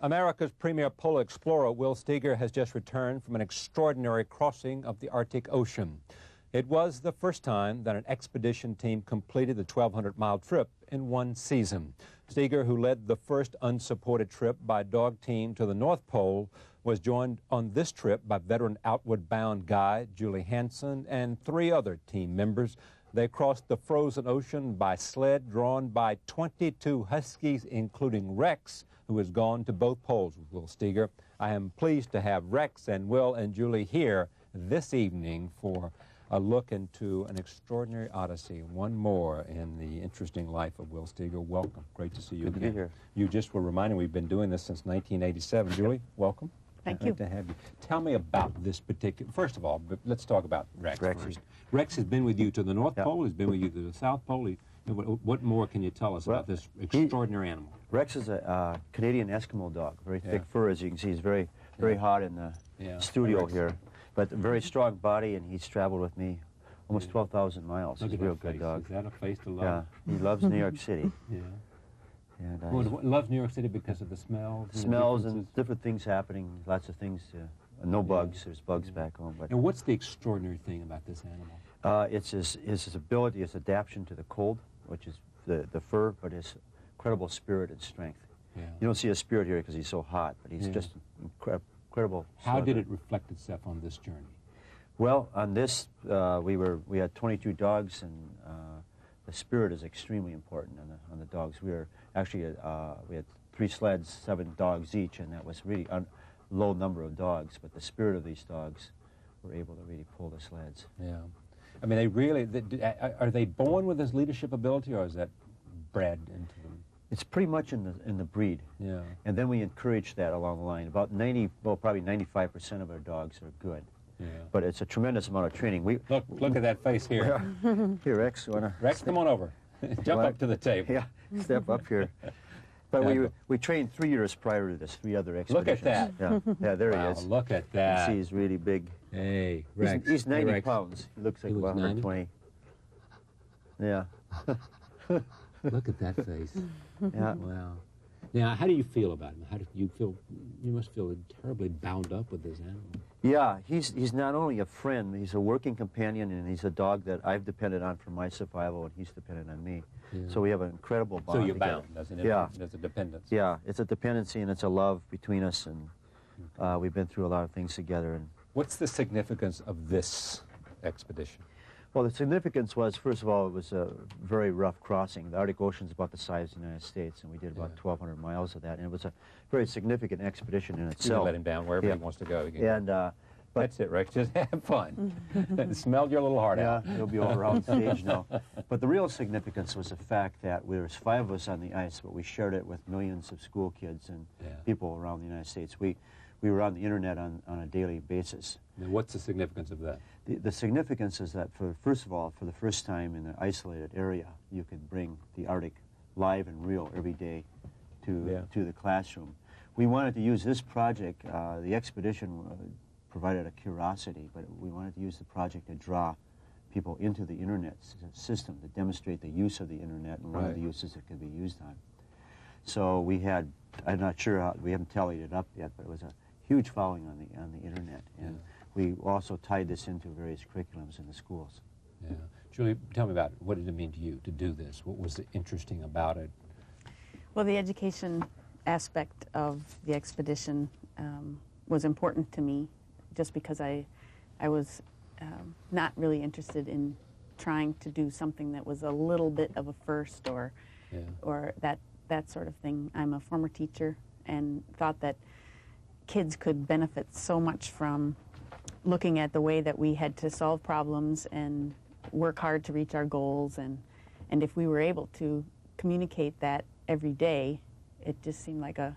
America's premier polar explorer, Will Steger, has just returned from an extraordinary crossing of the Arctic Ocean. It was the first time that an expedition team completed the 1,200-mile trip in one season. Steger, who led the first unsupported trip by dog team to the North Pole, was joined on this trip by veteran Outward Bound guide Julie Hansen and 3 other team members. They crossed the frozen ocean by sled drawn by 22 huskies, including Rex, who has gone to both poles with Will Steger. I am pleased to have Rex and Will and Julie here this evening for a look into an extraordinary odyssey, one more in the interesting life of Will Steger. Welcome. Great to see you again. Good to be here. You just were reminding we've been doing this since 1987. Julie, welcome. Thank you. Great to have you. Tell me about this particular, first of all, let's talk about Rex first. Rex has been with you to the North Pole, he's been with you to the South Pole. What more can you tell us about this extraordinary animal? Rex is a Canadian Eskimo dog, very thick fur, as you can see. He's very hot in the studio here, but a very strong body, and he's traveled with me almost 12,000 miles. He's a real good dog. Is that a face to love? Yeah, he loves New York City. Yeah. And loves New York City because of the smells? Smells and different things happening, lots of things. No bugs, there's bugs back home. But and what's the extraordinary thing about this animal? It's his ability, his adaptation to the cold, which is the fur, but his incredible spirit and strength. Yeah. You don't see a spirit here because he's so hot, but he's just incredible. How did it reflect itself on this journey? Well, on this, we had 22 dogs, and the spirit is extremely important on the dogs. We were actually we had 3 sleds, 7 dogs each, and that was really a low number of dogs. But the spirit of these dogs were able to really pull the sleds. Yeah, I mean, are they born with this leadership ability, or is that bred into them? It's pretty much in the breed. Yeah. And then we encourage that along the line. About probably 95% of our dogs are good. Yeah. But it's a tremendous amount of training. Look at that face here. Here, Rex, Rex, come on over. Jump up to the table. Yeah, step up here. But we trained 3 years prior to this, 3 other expeditions. Look at that. Yeah, there he is. Look at that. You see, he's really big. Hey, Rex. He's 90 pounds. He looks like about 120. Yeah. Look at that face. Yeah. Wow. Now, how do you feel about him? How do you feel? You must feel terribly bound up with this animal. Yeah, he's not only a friend, he's a working companion, and he's a dog that I've depended on for my survival, and he's dependent on me. Yeah. So we have an incredible bond. So you're bound, doesn't it? Yeah. There's a dependence. Yeah, it's a dependency, and it's a love between us, and we've been through a lot of things together. And what's the significance of this expedition? Well, the significance was, first of all, it was a very rough crossing. The Arctic Ocean is about the size of the United States, and we did about 1,200 miles of that, and it was a very significant expedition in itself. You can let him down wherever he wants to go. And that's it, Rex. Just have fun. Smell your little heart out. Yeah, he'll be over on stage now. But the real significance was the fact that there was 5 of us on the ice, but we shared it with millions of school kids and people around the United States. We were on the internet on a daily basis. Now, what's the significance of that? The significance is that, first of all, for the first time in an isolated area, you can bring the Arctic live and real every day to the classroom. We wanted to use this project, the expedition provided a curiosity, but we wanted to use the project to draw people into the internet system, to demonstrate the use of the internet and one of the uses it could be used on. So we had, I'm not sure how, we haven't tallied it up yet, but it was a huge following on the internet, and we also tied this into various curriculums in the schools. Yeah, Julie, tell me about it. What did it mean to you to do this? What was interesting about it? Well, the education aspect of the expedition was important to me, just because I was not really interested in trying to do something that was a little bit of a first or that sort of thing. I'm a former teacher and thought that kids could benefit so much from looking at the way that we had to solve problems and work hard to reach our goals, and if we were able to communicate that every day, it just seemed like a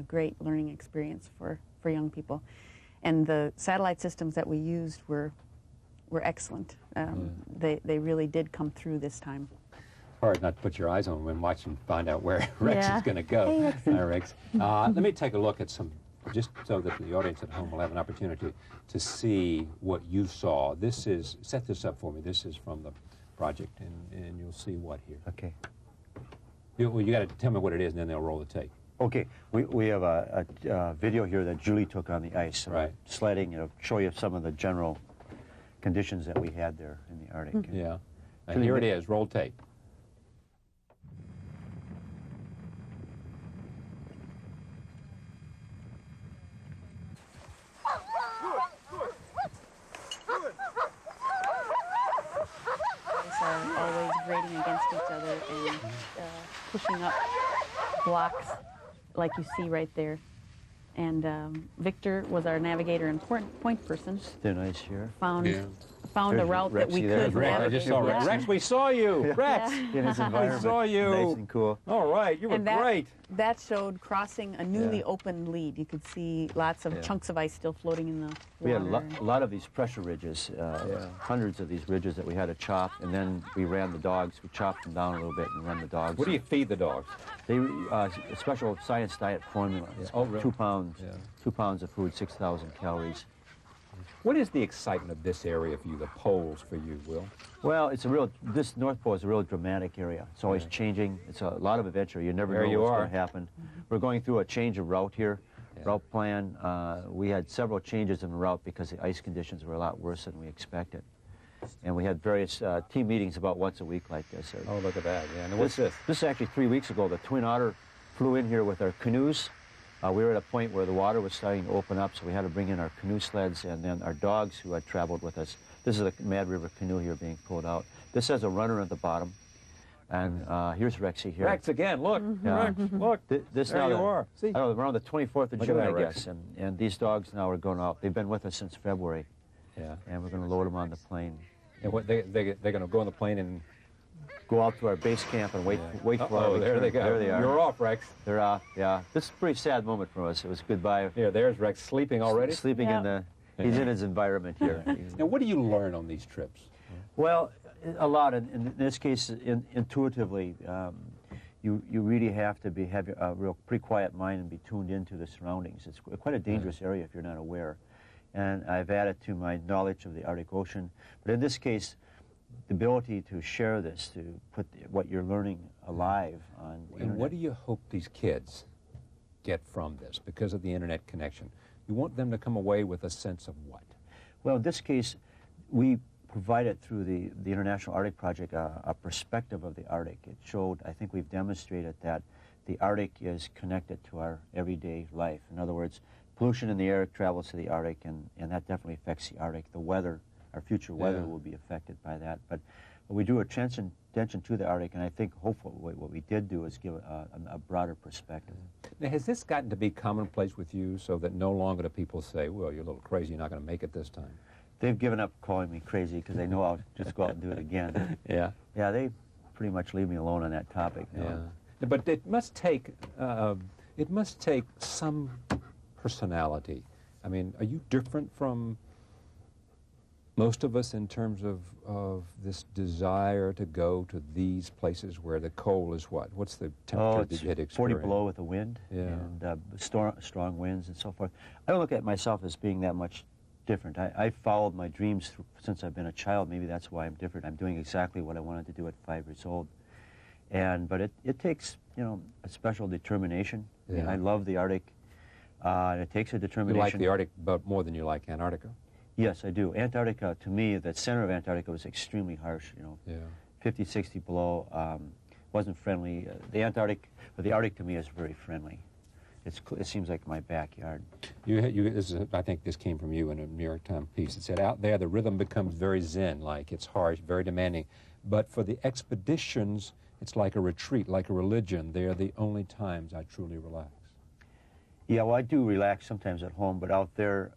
great learning experience for young people. And the satellite systems that we used were excellent. They really did come through this time. Hard not to put your eyes on them and watch them find out where Rex is going to go. Hi, Rex. Let me take a look at some, just so that the audience at home will have an opportunity to see what you saw. This is, set this up for me. This is from the project, and you'll see what here. Okay. You got to tell me what it is, and then they'll roll the tape. Okay, we have a video here that Julie took on the ice. Right. Sledding, show you some of the general conditions that we had there in the Arctic. Yeah. And here it is, roll tape. Are always grating against each other and pushing up blocks like you see right there. And Victor was our navigator and point person. They're nice here. Found a There's route that we Rexy there. could Rex, I navigate. just saw Rex. Rex, we saw you. Rex. In his environment. saw you. Nice and cool. All right, you were And that, great. that showed crossing a newly Yeah. opened lead. You could see lots of chunks of ice still floating in the water. We had a lot of these pressure ridges, hundreds of these ridges that we had to chop, and then we ran the dogs. We chopped them down a little bit and ran the dogs. What do you feed the dogs? They a special science diet formula. It's Oh, really? 2 pounds. Yeah. 2 pounds of food, 6,000 calories. What is the excitement of this area for you, the poles for you, Will? Well, this North Pole is a real dramatic area. It's always changing. It's a lot of adventure. You never There know you what's are. going to happen. We're going through a change of route here, route plan. We had several changes in the route because the ice conditions were a lot worse than we expected. And we had various team meetings about once a week like this. Oh, look at that. Yeah. And what's this? This is actually 3 weeks ago. The Twin Otter flew in here with our canoes. We were at a point where the water was starting to open up, so we had to bring in our canoe sleds and then our dogs who had traveled with us. This is the Mad River canoe here being pulled out. This has a runner at the bottom. And here's Rexy here. Rex again, look. Yeah. Rex, look. This There now you are. See? I don't know, around the 24th of Look at June, that, I Rex. guess. And these dogs now are going out. They've been with us since February. Yeah. And we're going to load them on the plane. And what they're going to go on the plane and Go out to our base camp and wait for our oh, there return. they go. There they are. You're off, Rex. They're off, yeah. This is a pretty sad moment for us. It was goodbye. Here, there's Rex sleeping already. Sleeping in the, he's in his environment here. Now, what do you learn on these trips? Well, a lot. In this case, intuitively, you really have to have a real pretty quiet mind and be tuned into the surroundings. It's quite a dangerous area if you're not aware. And I've added to my knowledge of the Arctic Ocean. But in this case, the ability to share this, to put what you're learning alive on the And internet. what do you hope these kids get from this because of the internet connection? You want them to come away with a sense of what? Well, in this case, we provided through the International Arctic Project a perspective of the Arctic. It showed, I think we've demonstrated that the Arctic is connected to our everyday life. In other words, pollution in the air travels to the Arctic, and that definitely affects the Arctic. The weather, our future weather will be affected by that. But we drew attention to the Arctic, and I think hopefully what we did do is give a broader perspective. Now, has this gotten to be commonplace with you so that no longer do people say, well, you're a little crazy, you're not going to make it this time? They've given up calling me crazy because they know I'll just go out and do it again. Yeah. Yeah, they pretty much leave me alone on that topic. Yeah. But it must take some personality. I mean, are you different from most of us in terms of this desire to go to these places where the cold is what? What's the temperature that you had it's 40 experienced? below with the wind and strong winds and so forth. I don't look at myself as being that much different. I followed my dreams since I've been a child. Maybe that's why I'm different. I'm doing exactly what I wanted to do at 5 years old. But it takes, a special determination. I mean, I love the Arctic. And it takes a You determination. like the Arctic but more than you like Antarctica? Yes, I do. Antarctica, to me, the center of Antarctica was extremely harsh, 50, 60 below, wasn't friendly. The Arctic to me is very friendly. It seems like my backyard. I think this came from you in a New York Times piece. It said, out there the rhythm becomes very zen-like. It's harsh, very demanding. But for the expeditions, it's like a retreat, like a religion. They're the only times I truly relax. Yeah, well, I do relax sometimes at home, but out there,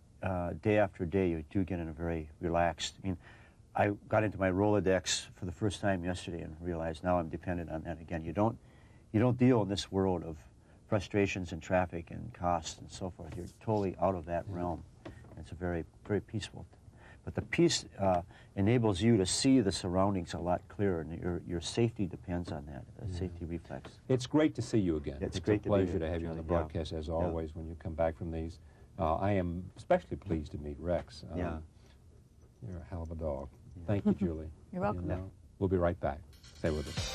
day after day, you do get in a very relaxed. I mean, I got into my Rolodex for the first time yesterday and realized now I'm dependent on that again. You don't deal in this world of frustrations and traffic and costs and so forth. You're totally out of that realm. It's a very, very peaceful. But the peace enables you to see the surroundings a lot clearer, and your safety depends on that, safety reflex. It's great to see you again. It's a great to be pleasure here, to have you on the Johnny. broadcast, as always, when you come back from these. I am especially pleased to meet Rex. You're a hell of a dog. Thank you, Julie. You're welcome. We'll be right back. Stay with us.